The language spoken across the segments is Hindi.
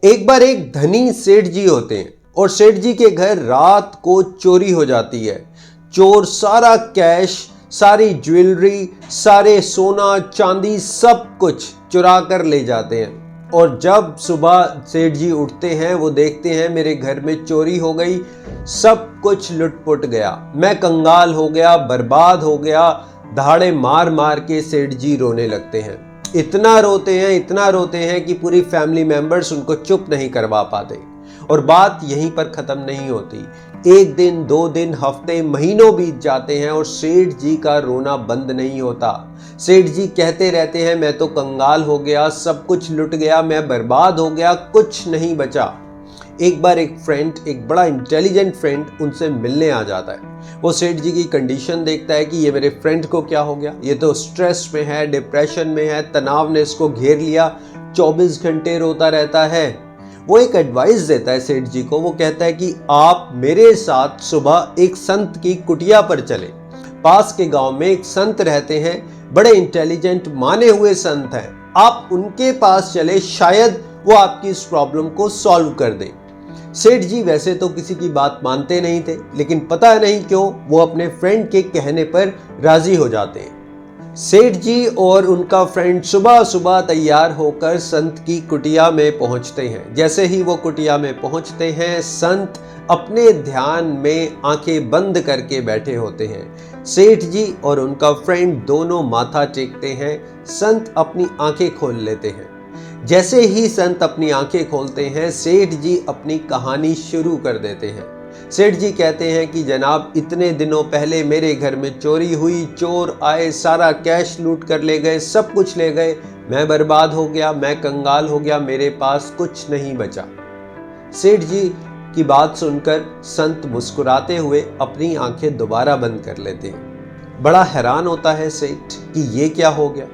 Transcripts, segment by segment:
एक बार एक धनी सेठ जी होते हैं और सेठ जी के घर रात को चोरी हो जाती है। चोर सारा कैश, सारी ज्वेलरी, सारे सोना चांदी सब कुछ चुरा कर ले जाते हैं। और जब सुबह सेठ जी उठते हैं वो देखते हैं मेरे घर में चोरी हो गई, सब कुछ लुटपुट गया, मैं कंगाल हो गया, बर्बाद हो गया। दहाड़े मार मार के सेठ जी रोने लगते हैं। इतना रोते हैं कि पूरी फैमिली मेंबर्स उनको चुप नहीं करवा पाते। और बात यहीं पर खत्म नहीं होती। एक दिन, 2 दिन, हफ्ते, महीनों बीत जाते हैं और सेठ जी का रोना बंद नहीं होता। सेठ जी कहते रहते हैं मैं तो कंगाल हो गया, सब कुछ लुट गया, मैं बर्बाद हो गया, कुछ नहीं बचा। एक बार एक फ्रेंड, एक बड़ा इंटेलिजेंट फ्रेंड उनसे मिलने आ जाता है। वो सेठ जी की कंडीशन देखता है कि ये मेरे फ्रेंड को क्या हो गया, ये तो स्ट्रेस में है, डिप्रेशन में है, तनाव ने इसको घेर लिया, 24 घंटे रोता रहता है। वो एक एडवाइस देता है सेठ जी को। वो कहता है कि आप मेरे साथ सुबह एक संत की कुटिया पर चले। पास के गांव में एक संत रहते हैं, बड़े इंटेलिजेंट माने हुए संत हैं। आप उनके पास चले, शायद वो आपकी इस प्रॉब्लम को सॉल्व कर दे। सेठ जी वैसे तो किसी की बात मानते नहीं थे, लेकिन पता नहीं क्यों वो अपने फ्रेंड के कहने पर राजी हो जाते हैं। सेठ जी और उनका फ्रेंड सुबह सुबह तैयार होकर संत की कुटिया में पहुंचते हैं। जैसे ही वो कुटिया में पहुंचते हैं, संत अपने ध्यान में आंखें बंद करके बैठे होते हैं। सेठ जी और उनका फ्रेंड दोनों माथा टेकते हैं। संत अपनी आंखें खोल लेते हैं। जैसे ही संत अपनी आंखें खोलते हैं, सेठ जी अपनी कहानी शुरू कर देते हैं। सेठ जी कहते हैं कि जनाब, इतने दिनों पहले मेरे घर में चोरी हुई, चोर आए, सारा कैश लूट कर ले गए, सब कुछ ले गए, मैं बर्बाद हो गया, मैं कंगाल हो गया, मेरे पास कुछ नहीं बचा। सेठ जी की बात सुनकर संत मुस्कुराते हुए अपनी आंखें दोबारा बंद कर लेते हैं। बड़ा हैरान होता है सेठ कि ये क्या हो गया।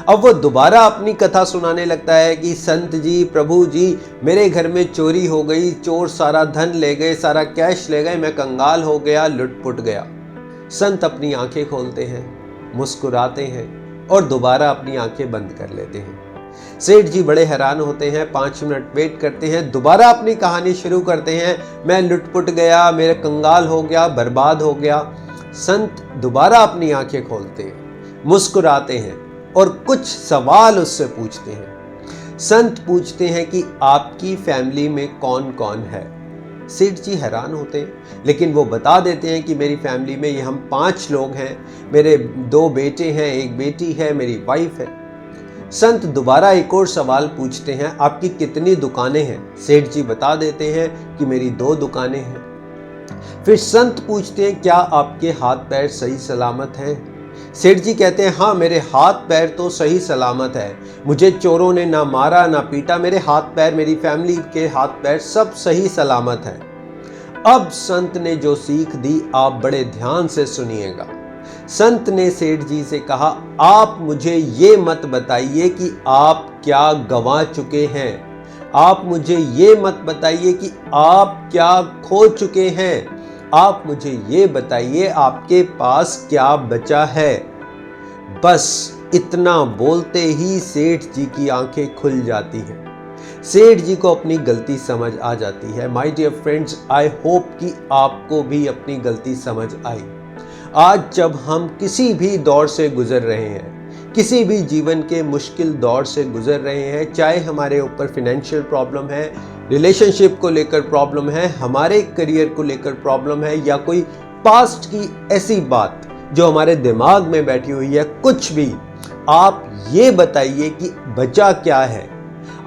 अब वो दोबारा अपनी कथा सुनाने लगता है कि संत जी, प्रभु जी, मेरे घर में चोरी हो गई, चोर सारा धन ले गए, सारा कैश ले गए, मैं कंगाल हो गया, लुटपुट गया। संत अपनी आंखें खोलते हैं, मुस्कुराते हैं और दोबारा अपनी आंखें बंद कर लेते हैं। सेठ जी बड़े हैरान होते हैं, 5 मिनट वेट करते हैं, दोबारा अपनी कहानी शुरू करते हैं, मैं लुटपुट गया, मेरा कंगाल हो गया, बर्बाद हो गया। संत दोबारा अपनी आंखें खोलते हैं, मुस्कुराते हैं और कुछ सवाल उससे पूछते हैं। संत पूछते हैं कि आपकी फैमिली में कौन कौन है। सेठ जी हैरान होते हैं, लेकिन वो बता देते हैं कि मेरी फैमिली में ये हम 5 लोग हैं, मेरे 2 बेटे हैं, 1 बेटी है, मेरी वाइफ है। संत दोबारा एक और सवाल पूछते हैं, आपकी कितनी दुकानें हैं। सेठ जी बता देते हैं कि मेरी 2 दुकानें हैं। फिर संत पूछते हैं, क्या आपके हाथ पैर सही सलामत हैं। सेठ जी कहते हैं, हाँ, मेरे हाथ पैर तो सही सलामत है, मुझे चोरों ने ना मारा ना पीटा, मेरे हाथ पैर, मेरी फैमिली के हाथ पैर सब सही सलामत है। अब संत ने जो सीख दी आप बड़े ध्यान से सुनिएगा। संत ने सेठ जी से कहा, आप मुझे ये मत बताइए कि आप क्या गंवा चुके हैं, आप मुझे ये मत बताइए कि आप क्या खो चुके हैं, आप मुझे ये बताइए आपके पास क्या बचा है। बस इतना बोलते ही सेठ जी की आंखें खुल जाती हैं। सेठ जी को अपनी गलती समझ आ जाती है। My dear friends, I hope कि आपको भी अपनी गलती समझ आई। आज जब हम किसी भी दौर से गुजर रहे हैं, किसी भी जीवन के मुश्किल दौर से गुजर रहे हैं, चाहे हमारे ऊपर फाइनेंशियल प्रॉब्लम है, रिलेशनशिप को लेकर प्रॉब्लम है, हमारे करियर को लेकर प्रॉब्लम है, या कोई पास्ट की ऐसी बात जो हमारे दिमाग में बैठी हुई है, कुछ भी, आप ये बताइए कि बचा क्या है,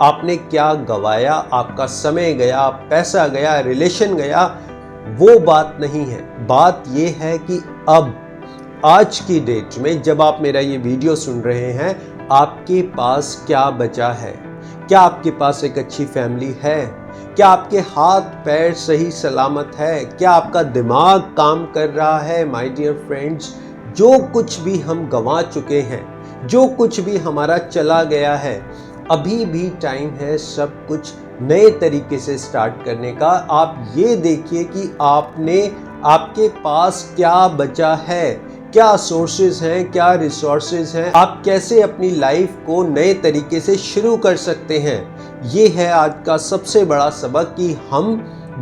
आपने क्या गवाया, आपका समय गया, पैसा गया, रिलेशन गया, वो बात नहीं है। बात ये है कि अब आज की डेट में जब आप मेरा ये वीडियो सुन रहे हैं, आपके पास क्या बचा है। क्या आपके पास एक अच्छी फैमिली है, क्या आपके हाथ पैर सही सलामत है, क्या आपका दिमाग काम कर रहा है। माय डियर फ्रेंड्स, जो कुछ भी हम गंवा चुके हैं, जो कुछ भी हमारा चला गया है, अभी भी टाइम है सब कुछ नए तरीके से स्टार्ट करने का। आप ये देखिए कि आपके पास क्या बचा है, क्या सोर्सेज हैं, क्या रिसोर्सेज हैं, आप कैसे अपनी लाइफ को नए तरीके से शुरू कर सकते हैं। ये है आज का सबसे बड़ा सबक कि हम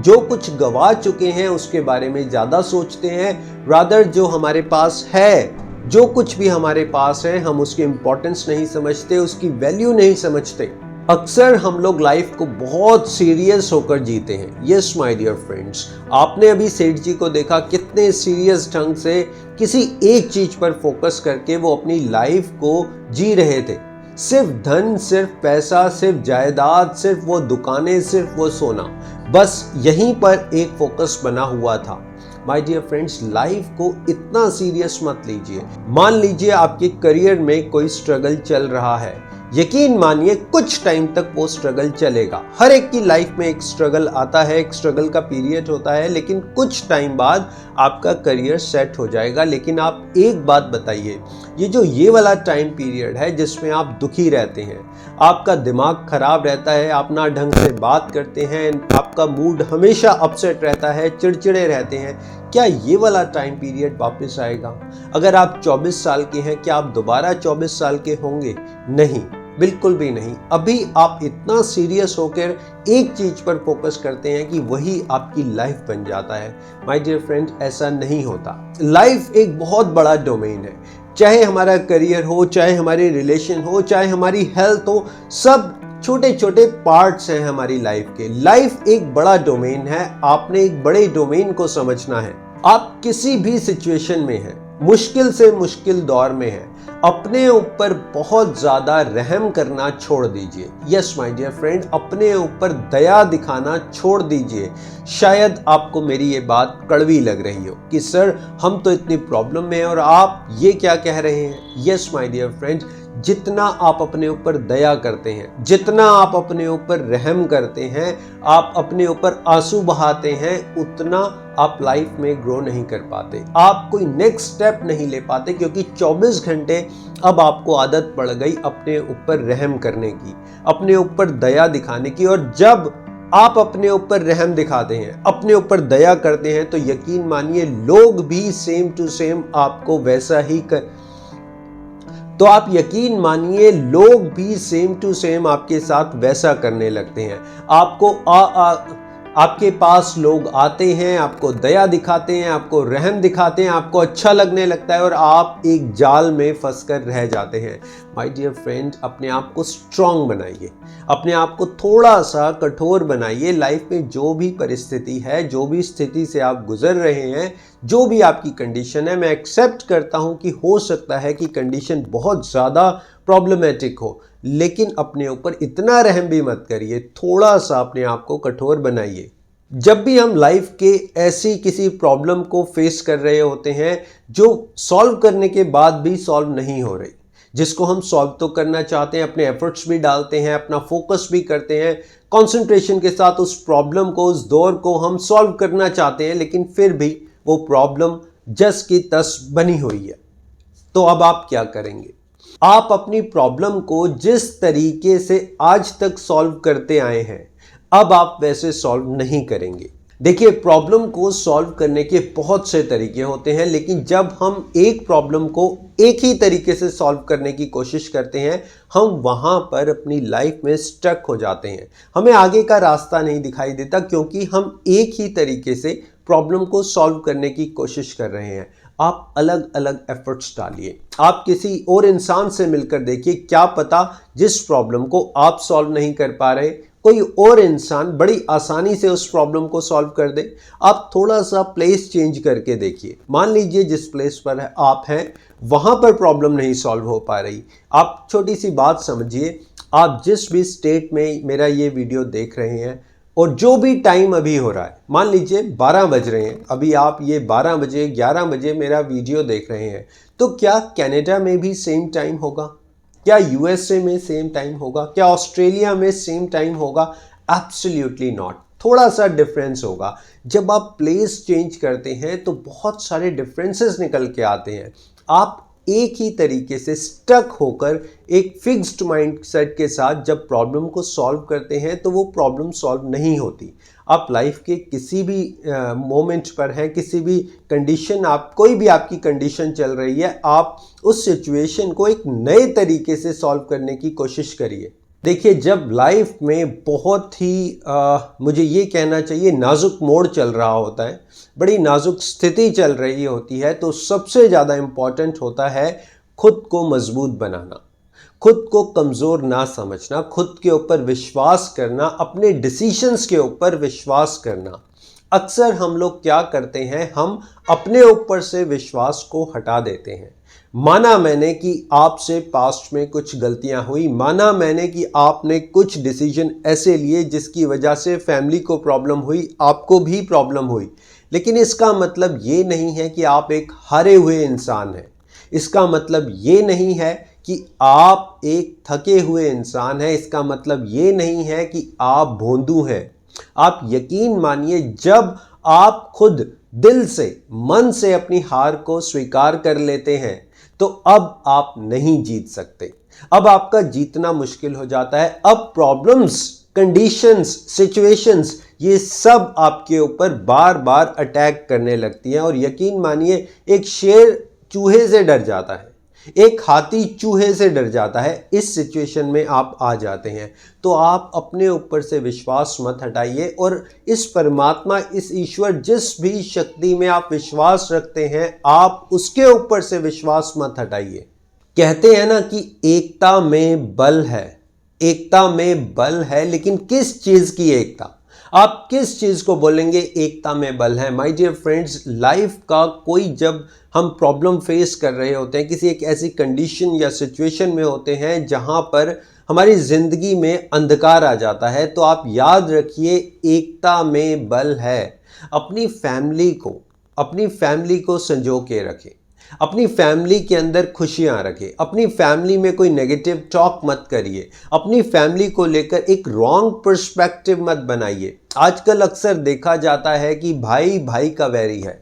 जो कुछ गवा चुके हैं उसके बारे में ज़्यादा सोचते हैं, रादर जो हमारे पास है, जो कुछ भी हमारे पास है, हम उसकी इम्पोर्टेंस नहीं समझते, उसकी वैल्यू नहीं समझते। अक्सर हम लोग लाइफ को बहुत सीरियस होकर जीते हैं। यस माय डियर फ्रेंड्स, आपने अभी सेठ जी को देखा कितने सीरियस ढंग से किसी एक चीज़ पर फोकस करके वो अपनी लाइफ को जी रहे थे। सिर्फ धन, सिर्फ पैसा, सिर्फ जायदाद, सिर्फ वो दुकानें, सिर्फ वो सोना, बस यहीं पर एक फोकस बना हुआ था। माय डियर फ्रेंड्स, लाइफ को इतना सीरियस मत लीजिए। मान लीजिए आपके करियर में कोई स्ट्रगल चल रहा है, यकीन मानिए कुछ टाइम तक वो स्ट्रगल चलेगा। हर एक की लाइफ में एक स्ट्रगल आता है, एक स्ट्रगल का पीरियड होता है, लेकिन कुछ टाइम बाद आपका करियर सेट हो जाएगा। लेकिन आप एक बात बताइए, ये वाला टाइम पीरियड है जिसमें आप दुखी रहते हैं, आपका दिमाग खराब रहता है, आप ना ढंग से बात करते हैं, आपका मूड हमेशा अपसेट रहता है, चिड़चिड़े रहते हैं, क्या ये वाला टाइम पीरियड वापस आएगा? अगर आप 24 साल के हैं, क्या आप दोबारा 24 साल के होंगे? नहीं, बिल्कुल भी नहीं। अभी आप इतना सीरियस होकर एक चीज पर फोकस करते हैं कि वही आपकी लाइफ बन जाता है। माय डियर फ्रेंड, ऐसा नहीं होता। लाइफ एक बहुत बड़ा डोमेन है, चाहे हमारा करियर हो, चाहे हमारे रिलेशन हो, चाहे हमारी हेल्थ हो, सब छोटे छोटे पार्ट्स हैं हमारी लाइफ के। लाइफ एक बड़ा डोमेन है, आपने एक बड़े डोमेन को समझना है। आप किसी भी सिचुएशन में हैं, मुश्किल से मुश्किल दौर में हैं, अपने ऊपर बहुत ज्यादा रहम करना छोड़ दीजिए। यस माय डियर फ्रेंड, अपने ऊपर दया दिखाना छोड़ दीजिए। शायद आपको मेरी ये बात कड़वी लग रही हो कि सर हम तो इतनी प्रॉब्लम में हैं और आप ये क्या कह रहे हैं। यस माय डियर फ्रेंड, जितना आप अपने ऊपर दया करते हैं, जितना आप अपने ऊपर रहम करते हैं, आप अपने ऊपर आंसू बहाते हैं, उतना आप लाइफ में ग्रो नहीं कर पाते, आप कोई नेक्स्ट स्टेप नहीं ले पाते, क्योंकि 24 घंटे अब आपको आदत पड़ गई अपने ऊपर रहम करने की, अपने ऊपर दया दिखाने की। और जब आप अपने ऊपर रहम दिखाते हैं, अपने ऊपर दया करते हैं, तो यकीन मानिए लोग भी सेम टू सेम आपको वैसा ही आप यकीन मानिए लोग भी सेम टू सेम आपके साथ वैसा करने लगते हैं। आपके पास लोग आते हैं, आपको दया दिखाते हैं, आपको रहम दिखाते हैं, आपको अच्छा लगने लगता है और आप एक जाल में फंसकर रह जाते हैं। माय डियर फ्रेंड, अपने आप को स्ट्रांग बनाइए, अपने आप को थोड़ा सा कठोर बनाइए। लाइफ में जो भी परिस्थिति है, जो भी स्थिति से आप गुजर रहे हैं, जो भी आपकी कंडीशन है, मैं एक्सेप्ट करता हूं कि हो सकता है कि कंडीशन बहुत ज़्यादा प्रॉब्लमेटिक हो, लेकिन अपने ऊपर इतना रहम भी मत करिए, थोड़ा सा अपने आप को कठोर बनाइए। जब भी हम लाइफ के ऐसी किसी प्रॉब्लम को फेस कर रहे होते हैं जो सॉल्व करने के बाद भी सॉल्व नहीं हो रही, जिसको हम सॉल्व तो करना चाहते हैं, अपने एफर्ट्स भी डालते हैं, अपना फोकस भी करते हैं, कंसंट्रेशन के साथ उस प्रॉब्लम को, उस दौर को हम सॉल्व करना चाहते हैं, लेकिन फिर भी वो प्रॉब्लम जस की तस बनी हुई है। तो अब आप क्या करेंगे? आप अपनी प्रॉब्लम को जिस तरीके से आज तक सॉल्व करते आए हैं, अब आप वैसे सॉल्व नहीं करेंगे। देखिए, प्रॉब्लम को सॉल्व करने के बहुत से तरीके होते हैं, लेकिन जब हम एक प्रॉब्लम को एक ही तरीके से सॉल्व करने की कोशिश करते हैं, हम वहां पर अपनी लाइफ में स्टक हो जाते हैं। हमें आगे का रास्ता नहीं दिखाई देता, क्योंकि हम एक ही तरीके से प्रॉब्लम को सॉल्व करने की कोशिश कर रहे हैं। आप अलग अलग एफर्ट्स डालिए, आप किसी और इंसान से मिलकर देखिए, क्या पता जिस प्रॉब्लम को आप सॉल्व नहीं कर पा रहे, कोई और इंसान बड़ी आसानी से उस प्रॉब्लम को सॉल्व कर दे। आप थोड़ा सा प्लेस चेंज करके देखिए। मान लीजिए जिस प्लेस पर आप हैं वहां पर प्रॉब्लम नहीं सॉल्व हो पा रही। आप छोटी सी बात समझिए, आप जिस भी स्टेट में मेरा ये वीडियो देख रहे हैं और जो भी टाइम अभी हो रहा है, मान लीजिए 12 बज रहे हैं, अभी आप ये 12 बजे 11 बजे मेरा वीडियो देख रहे हैं, तो क्या कनाडा में भी सेम टाइम होगा? क्या यूएसए में सेम टाइम होगा? क्या ऑस्ट्रेलिया में सेम टाइम होगा? Absolutely not. थोड़ा सा डिफरेंस होगा। जब आप प्लेस चेंज करते हैं तो बहुत सारे डिफरेंसेस निकल के आते हैं। आप एक ही तरीके से स्टक होकर एक फिक्स्ड माइंडसेट के साथ जब प्रॉब्लम को सॉल्व करते हैं तो वो प्रॉब्लम सॉल्व नहीं होती। आप लाइफ के किसी भी मोमेंट पर हैं, किसी भी कंडीशन, आप कोई भी आपकी कंडीशन चल रही है, आप उस सिचुएशन को एक नए तरीके से सॉल्व करने की कोशिश करिए। देखिए, जब लाइफ में बहुत ही मुझे ये कहना चाहिए नाजुक मोड़ चल रहा होता है, बड़ी नाजुक स्थिति चल रही होती है, तो सबसे ज़्यादा इम्पॉर्टेंट होता है खुद को मजबूत बनाना, खुद को कमज़ोर ना समझना, खुद के ऊपर विश्वास करना, अपने डिसीजंस के ऊपर विश्वास करना। अक्सर हम लोग क्या करते हैं, हम अपने ऊपर से विश्वास को हटा देते हैं। माना मैंने कि आपसे पास्ट में कुछ गलतियां हुई, माना मैंने कि आपने कुछ डिसीजन ऐसे लिए जिसकी वजह से फैमिली को प्रॉब्लम हुई, आपको भी प्रॉब्लम हुई, लेकिन इसका मतलब ये नहीं है कि आप एक हारे हुए इंसान हैं। इसका मतलब ये नहीं है कि आप एक थके हुए इंसान हैं। इसका मतलब ये नहीं है कि आप भोंदू हैं। आप यकीन मानिए, जब आप खुद दिल से, मन से अपनी हार को स्वीकार कर लेते हैं, तो अब आप नहीं जीत सकते। अब आपका जीतना मुश्किल हो जाता है। अब प्रॉब्लम्स, कंडीशंस, सिचुएशंस, ये सब आपके ऊपर बार बार अटैक करने लगती हैं। और यकीन मानिए, एक शेर चूहे से डर जाता है, एक हाथी चूहे से डर जाता है। इस सिचुएशन में आप आ जाते हैं। तो आप अपने ऊपर से विश्वास मत हटाइए, और इस परमात्मा, इस ईश्वर, जिस भी शक्ति में आप विश्वास रखते हैं, आप उसके ऊपर से विश्वास मत हटाइए। कहते हैं ना कि एकता में बल है, एकता में बल है, लेकिन किस चीज की एकता? आप किस चीज को बोलेंगे एकता में बल है? माय डियर फ्रेंड्स, लाइफ का कोई, जब हम प्रॉब्लम फेस कर रहे होते हैं, किसी एक ऐसी कंडीशन या सिचुएशन में होते हैं जहां पर हमारी जिंदगी में अंधकार आ जाता है, तो आप याद रखिए, एकता में बल है। अपनी फैमिली को संजो के रखें, अपनी फैमिली के अंदर खुशियां रखें, अपनी फैमिली में कोई नेगेटिव टॉक मत करिए, अपनी फैमिली को लेकर एक रॉन्ग पर्सपेक्टिव मत बनाइए। आजकल अक्सर देखा जाता है कि भाई भाई का वैरी है,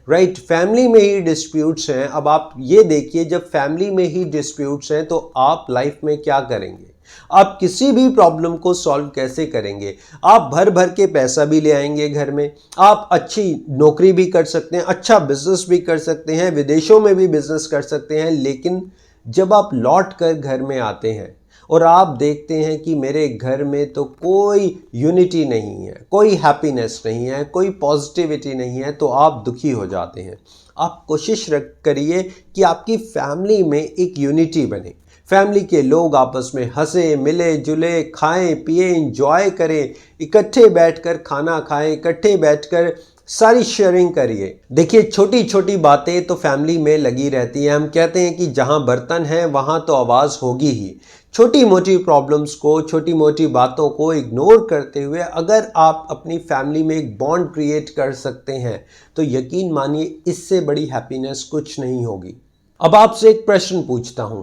राइट? फैमिली में ही डिस्प्यूट्स हैं। अब आप ये देखिए, जब फैमिली में ही डिस्प्यूट्स हैं, तो आप लाइफ में क्या करेंगे? आप किसी भी प्रॉब्लम को सॉल्व कैसे करेंगे? आप भर भर के पैसा भी ले आएंगे घर में, आप अच्छी नौकरी भी कर सकते हैं, अच्छा बिजनेस भी कर सकते हैं, विदेशों में भी बिजनेस कर सकते हैं, लेकिन जब आप लौट कर घर में आते हैं और आप देखते हैं कि मेरे घर में तो कोई यूनिटी नहीं है, कोई हैप्पीनेस नहीं है, कोई पॉजिटिविटी नहीं है, तो आप दुखी हो जाते हैं। आप कोशिश करिए कि आपकी फैमिली में एक यूनिटी बने, फैमिली के लोग आपस में हंसे, मिले जुले, खाएं पिए, इंजॉय करें, इकट्ठे बैठकर खाना खाएं, इकट्ठे बैठकर सारी शेयरिंग करिए। देखिए, छोटी छोटी बातें तो फैमिली में लगी रहती हैं। हम कहते हैं कि जहां बर्तन है वहां तो आवाज़ होगी ही। छोटी मोटी प्रॉब्लम्स को, छोटी मोटी बातों को इग्नोर करते हुए अगर आप अपनी फैमिली में एक बॉन्ड क्रिएट कर सकते हैं, तो यकीन मानिए, इससे बड़ी हैप्पीनेस कुछ नहीं होगी। अब आपसे एक प्रश्न पूछता हूं,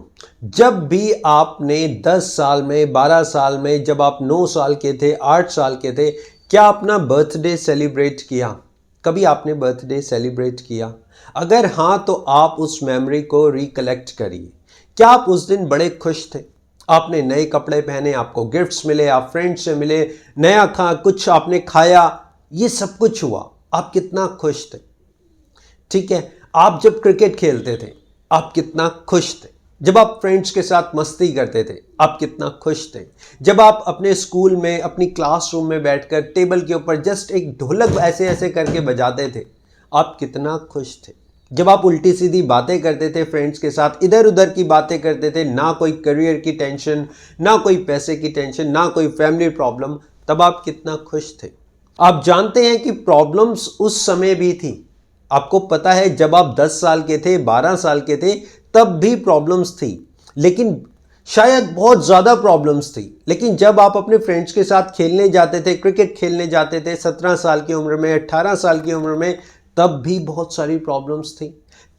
जब भी आपने 10 साल में, 12 साल में, जब आप 9 साल के थे, 8 साल के थे, क्या अपना बर्थडे सेलिब्रेट किया? कभी आपने बर्थडे सेलिब्रेट किया? अगर हाँ, तो आप उस मेमोरी को रिकलेक्ट करिए। क्या आप उस दिन बड़े खुश थे? आपने नए कपड़े पहने, आपको गिफ्ट्स मिले, आप फ्रेंड्स से मिले, नया कुछ आपने खाया, ये सब कुछ हुआ, आप कितना खुश थे? ठीक है, आप जब क्रिकेट खेलते थे, आप कितना खुश थे? जब आप फ्रेंड्स के साथ मस्ती करते थे, आप कितना खुश थे? जब आप अपने स्कूल में, अपनी क्लासरूम में बैठकर टेबल के ऊपर जस्ट एक ढोलक ऐसे ऐसे करके बजाते थे, आप कितना खुश थे? जब आप उल्टी सीधी बातें करते थे फ्रेंड्स के साथ, इधर उधर की बातें करते थे, ना कोई करियर की टेंशन, ना कोई पैसे की टेंशन, ना कोई फैमिली प्रॉब्लम, तब आप कितना खुश थे? आप जानते हैं कि प्रॉब्लम्स उस समय भी थी। आपको पता है, जब आप 10 साल के थे, 12 साल के थे, तब भी प्रॉब्लम्स थी, लेकिन शायद बहुत ज़्यादा प्रॉब्लम्स थी। लेकिन जब आप अपने फ्रेंड्स के साथ खेलने जाते थे, क्रिकेट खेलने जाते थे, 17 साल की उम्र में, 18 साल की उम्र में, तब भी बहुत सारी प्रॉब्लम्स थी।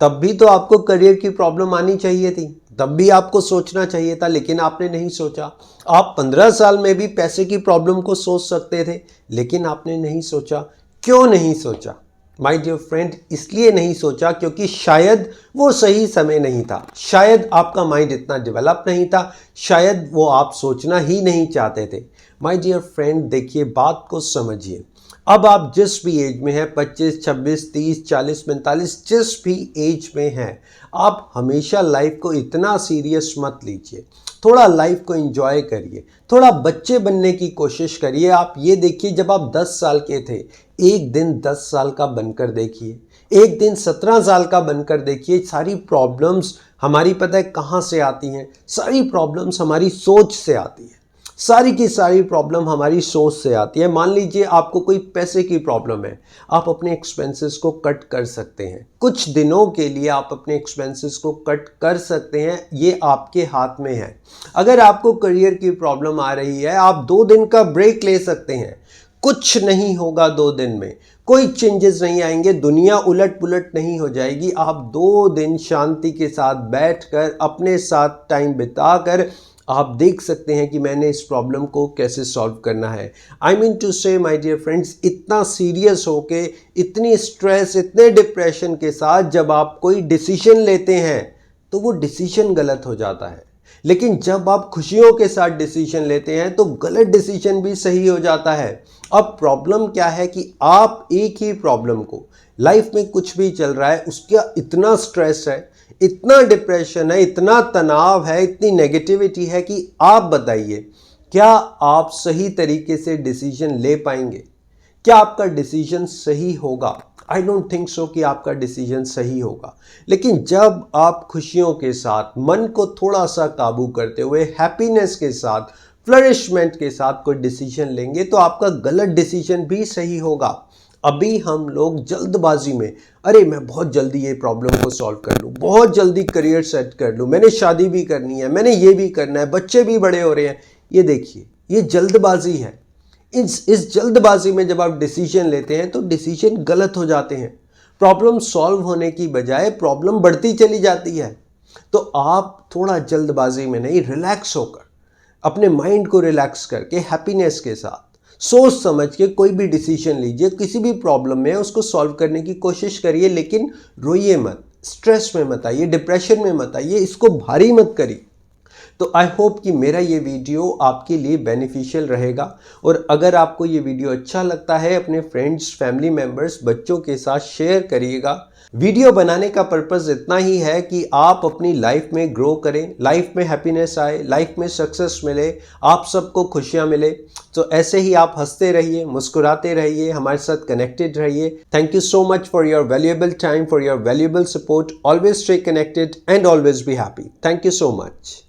तब भी तो आपको करियर की प्रॉब्लम आनी चाहिए थी, तब भी आपको सोचना चाहिए था, लेकिन आपने नहीं सोचा। आप 15 साल में भी पैसे की प्रॉब्लम को सोच सकते थे, लेकिन आपने नहीं सोचा। क्यों नहीं सोचा? माय डियर फ्रेंड, इसलिए नहीं सोचा क्योंकि शायद वो सही समय नहीं था, शायद आपका माइंड इतना डेवलप नहीं था, शायद वो आप सोचना ही नहीं चाहते थे। माय डियर फ्रेंड, देखिए, बात को समझिए। अब आप जिस भी एज में हैं, 25, 26, 30, 40, 45, जिस भी एज में हैं, आप हमेशा लाइफ को इतना सीरियस मत लीजिए। थोड़ा लाइफ को एंजॉय करिए, थोड़ा बच्चे बनने की कोशिश करिए। आप ये देखिए, जब आप 10 साल के थे, एक दिन 10 साल का बनकर देखिए, एक दिन 17 साल का बनकर देखिए। सारी प्रॉब्लम्स हमारी पता है कहाँ से आती हैं? सारी प्रॉब्लम्स हमारी सोच से आती है। सारी की सारी प्रॉब्लम हमारी सोच से आती है। मान लीजिए आपको कोई पैसे की प्रॉब्लम है, आप अपने एक्सपेंसेस को कट कर सकते हैं। कुछ दिनों के लिए आप अपने एक्सपेंसेस को कट कर सकते हैं, ये आपके हाथ में है। अगर आपको करियर की प्रॉब्लम आ रही है, आप 2 दिन का ब्रेक ले सकते हैं। कुछ नहीं होगा 2 दिन में, कोई चेंजेस नहीं आएंगे, दुनिया उलट पुलट नहीं हो जाएगी। आप 2 दिन शांति के साथ बैठकर अपने साथ टाइम बिताकर आप देख सकते हैं कि मैंने इस प्रॉब्लम को कैसे सॉल्व करना है। आई मीन टू से माय डियर फ्रेंड्स, इतना सीरियस होके, इतनी स्ट्रेस, इतने डिप्रेशन के साथ जब आप कोई डिसीजन लेते हैं तो वो डिसीजन गलत हो जाता है। लेकिन जब आप खुशियों के साथ डिसीजन लेते हैं तो गलत डिसीजन भी सही हो जाता है। अब प्रॉब्लम क्या है कि आप एक ही प्रॉब्लम को, लाइफ में कुछ भी चल रहा है, उसका इतना स्ट्रेस है, इतना डिप्रेशन है, इतना तनाव है, इतनी नेगेटिविटी है कि आप बताइए, क्या आप सही तरीके से डिसीजन ले पाएंगे? क्या आपका डिसीजन सही होगा? आई डोंट थिंक सो कि आपका डिसीजन सही होगा। लेकिन जब आप खुशियों के साथ, मन को थोड़ा सा काबू करते हुए, हैप्पीनेस के साथ, फ्लरिशमेंट के साथ कोई डिसीजन लेंगे तो आपका गलत डिसीजन भी सही होगा। अभी हम लोग जल्दबाजी में, अरे मैं बहुत जल्दी ये प्रॉब्लम को सॉल्व कर लूँ, बहुत जल्दी करियर सेट कर लूँ, मैंने शादी भी करनी है, मैंने ये भी करना है, बच्चे भी बड़े हो रहे हैं। ये देखिए, ये जल्दबाजी है। इस जल्दबाजी में जब आप डिसीजन लेते हैं तो डिसीजन गलत हो जाते हैं। प्रॉब्लम सॉल्व होने की बजाय प्रॉब्लम बढ़ती चली जाती है। तो आप थोड़ा जल्दबाजी में नहीं, रिलैक्स होकर, अपने माइंड को रिलैक्स करके, हैप्पीनेस के साथ, सोच समझ के कोई भी डिसीजन लीजिए। किसी भी प्रॉब्लम में उसको सॉल्व करने की कोशिश करिए, लेकिन रोइए मत, स्ट्रेस में मत आइए, डिप्रेशन में मत आइए, इसको भारी मत करिए। तो आई होप कि मेरा ये वीडियो आपके लिए बेनिफिशियल रहेगा। और अगर आपको ये वीडियो अच्छा लगता है, अपने फ्रेंड्स, फैमिली मेम्बर्स, बच्चों के साथ शेयर करिएगा। वीडियो बनाने का पर्पस इतना ही है कि आप अपनी लाइफ में ग्रो करें, लाइफ में हैप्पीनेस आए, लाइफ में सक्सेस मिले, आप सबको खुशियां मिले। तो ऐसे ही आप हंसते रहिए, मुस्कुराते रहिए, हमारे साथ कनेक्टेड रहिए। Thank you so much for your valuable time, for your valuable support. Always stay connected and always be happy. Thank you so much.